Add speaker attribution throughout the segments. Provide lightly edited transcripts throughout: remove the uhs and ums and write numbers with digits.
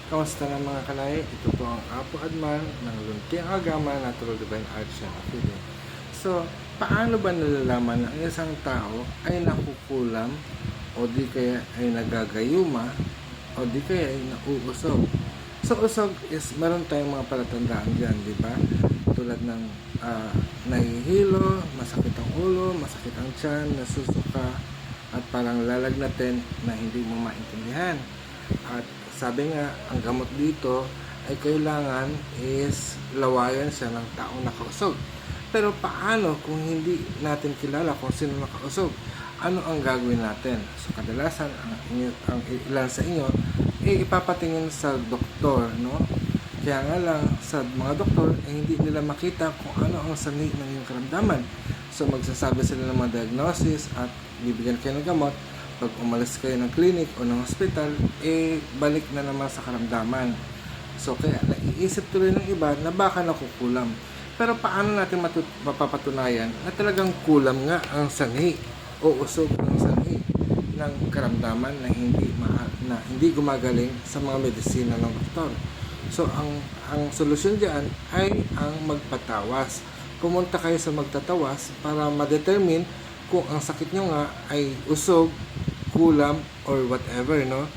Speaker 1: Kamusta na mga kalay? Ito po ang Apo Adman ng Luntiang Agama Natural Divine Arts and Affiliate. So, paano ba nalalaman na ang isang tao ay nakukulam o di kaya ay nagagayuma o di kaya ay nauusog? So, usog is meron tayong mga palatandaan dyan, di ba? Tulad ng nahihilo, masakit ang ulo, masakit ang tiyan, nasusuka, at parang lalagnatin na hindi mo maintindihan. At sabi nga, ang gamot dito ay kailangan is lawayan siya ng taong nakausog. Pero paano kung hindi natin kilala kung sino nakausog? Ano ang gagawin natin? So kadalasan, ang ilan sa inyo, ipapatingin sa doktor, no? Kaya nga lang, sa mga doktor, hindi nila makita kung ano ang sanhi ng iyong karamdaman. So magsasabi sila ng mga diagnosis at bibigyan kayo ng gamot. Pag umalis kayo ng clinic o ng hospital, balik na naman sa karamdaman. So, kaya naiisip tuloy ng iba na baka nakukulam. Pero paano natin mapapatunayan na talagang kulam nga ang sanhi o usog ng sanhi ng karamdaman na hindi gumagaling sa mga medisina ng doktor? So, ang solusyon diyan ay ang magpatawas. Pumunta kayo sa magtatawas para ma-determine kung ang sakit nyo nga ay usog, kulam, or whatever, no?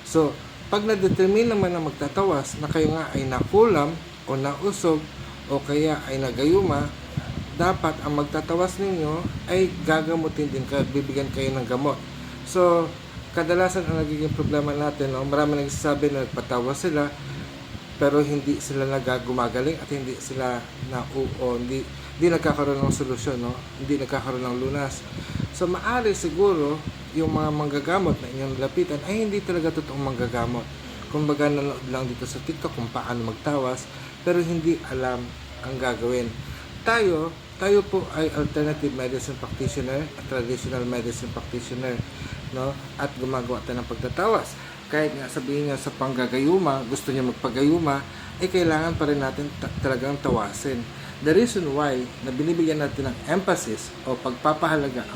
Speaker 1: So, pag na-determine naman na magtatawas na kayo nga ay nakulam o nausog o kaya ay nagayuma, dapat ang magtatawas ninyo ay gagamutin din kayo, bibigyan kayo ng gamot. So, kadalasan ang nagiging problema natin, no? Marami nagsasabi na nagpatawas sila pero hindi sila nagagumagaling at hindi sila hindi nagkakaroon ng solusyon, no? Hindi nagkakaroon ng lunas. So, maaari siguro yung mga manggagamot na inyong lapitan ay hindi talaga totoong manggagamot. Kumbaga nanood lang dito sa TikTok kung paano magtawas pero hindi alam ang gagawin. Tayo po ay alternative medicine practitioner at traditional medicine practitioner, no? At gumagawa tayo ng pagtatawas. Kahit nga sabihin niya sa panggagayuma, gusto niya magpagayuma, kailangan pa rin natin talagang tawasin. The reason why na binibigyan natin ng emphasis o pagpapahalaga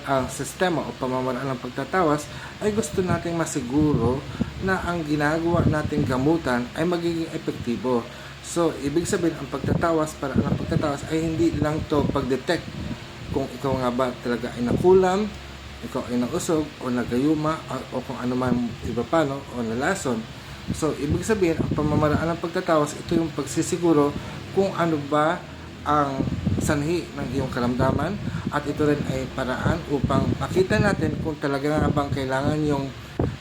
Speaker 1: ang sistema o pamamaraan ng pagtatawas ay gusto nating masiguro na ang ginagawa nating gamutan ay magiging epektibo. So, ibig sabihin ang pagtatawas, para ang pagtatawas ay hindi lang to pag-detect kung ikaw nga ba talaga ay nakulam, ikaw ay nausog o nagayuma o kung ano man iba pa, no? O nalason. So, ibig sabihin ang pamamaraan ng pagtatawas, ito yung pagsisiguro kung ano ba ang sanhi ng iyong karamdaman at ito rin ay paraan upang makita natin kung talaga nga bang kailangan yung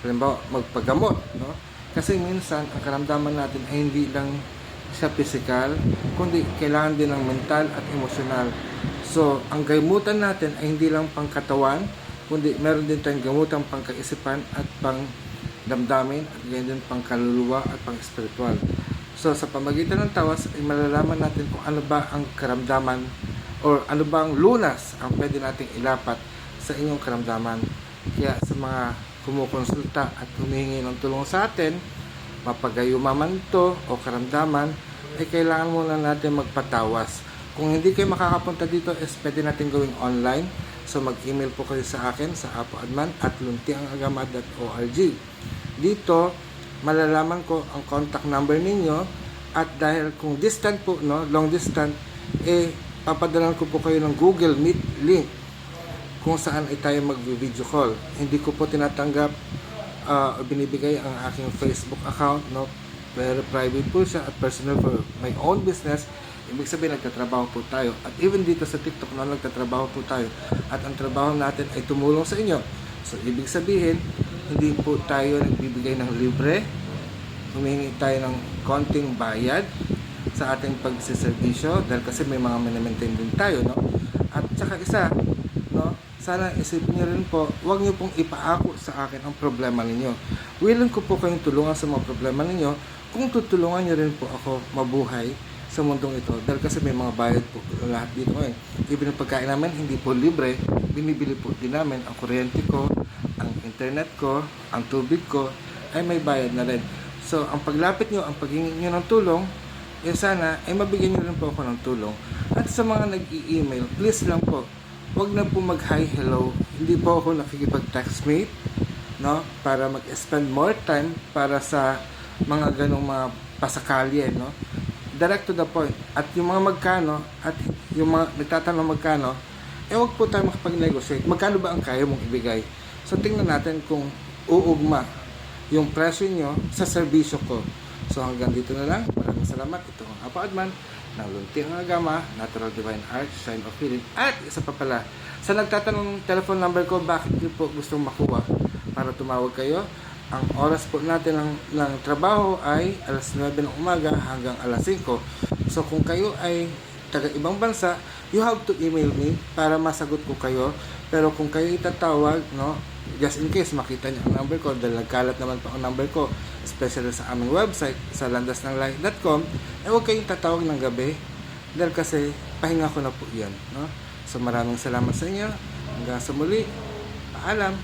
Speaker 1: halimbawa magpagamot, no? Kasi minsan ang karamdaman natin ay hindi lang siya physical kundi kailangan din ng mental at emosyonal. So ang gamutan natin ay hindi lang pangkatawan kundi meron din tayong gamutan pangkaisipan at pang damdamin at ganyan din pangkaluluwa at pang spiritual. So, sa pamagitan ng tawas, ay malalaman natin kung ano ba ang karamdaman or ano ba ang lunas ang pwede nating ilapat sa inyong karamdaman. Kaya sa mga kumukonsulta at humihingi ng tulong sa atin, mapagayuma man ito o karamdaman, ay kailangan muna natin magpatawas. Kung hindi kayo makakapunta dito, pwede natin gawing online. So, mag-email po kayo sa akin sa apoadman@luntiangagama.org. Dito, malalaman ko ang contact number ninyo at dahil kung distant po, no, long distance, papadalan ko po kayo ng Google Meet link kung saan ay tayo mag-video call. Hindi ko po tinatanggap binibigay ang aking Facebook account, no, very private po siya at personal for my own business. Ibig sabihin nagtatrabaho po tayo at even dito sa TikTok na nagtatrabaho po tayo at ang trabaho natin ay tumulong sa inyo. So ibig sabihin hindi po tayo nagbibigay ng libre, humingi tayo ng konting bayad sa ating pagsiservisyo dahil kasi may mga maintain din tayo, no? At saka isa, no, sana isipin niyo rin po, huwag niyo pong ipaako sa akin ang problema ninyo. Willing ko po kayong tulungan sa mga problema ninyo kung tutulungan niyo rin po ako mabuhay sa mundong ito dahil kasi may mga bayad po lahat dito ngayon. Even ang pagkain namin hindi po libre, binibili po din namin ang kuryente ko, ang internet ko, ang tubig ko ay may bayad na rin. So ang paglapit nyo, ang paghingi nyo ng tulong, sana ay mabigyan nyo rin po ako ng tulong. At sa mga nag-i-email, please lang po, wag na po mag-hi, hello. Hindi po ako nakikipag-textmate, no? Para mag-spend more time para sa mga ganong mga pasakalye, no? Direct to the point. At yung mga magkano, at yung mga nagtatanong magkano, wag po tayo makapag-negotiate. Magkano ba ang kaya mong ibigay? So, tingnan natin kung uugma yung presyo nyo sa serbisyo ko. So, hanggang dito na lang. Maraming salamat. Ito ang Apo Adman ng Luntiang Agama, Natural Divine Art, Shine of Healing. At isa pa pala, sa nagtatanong telephone number ko, bakit niyo po gustong makuha para tumawag kayo? Ang oras po natin ng trabaho ay alas 9 ng umaga hanggang alas 5. So kung kayo ay taga ibang bansa, you have to email me para masagot ko kayo. Pero kung kayo itatawag, no, just in case makita niyo ang number ko, dahil nagkalat naman pa ang number ko, especially sa aming website, sa landasnanglight.com, huwag kayong tatawag ng gabi dahil kasi pahinga ko na po yan, no? So maraming salamat sa inyo. Hanggang sa muli, paalam.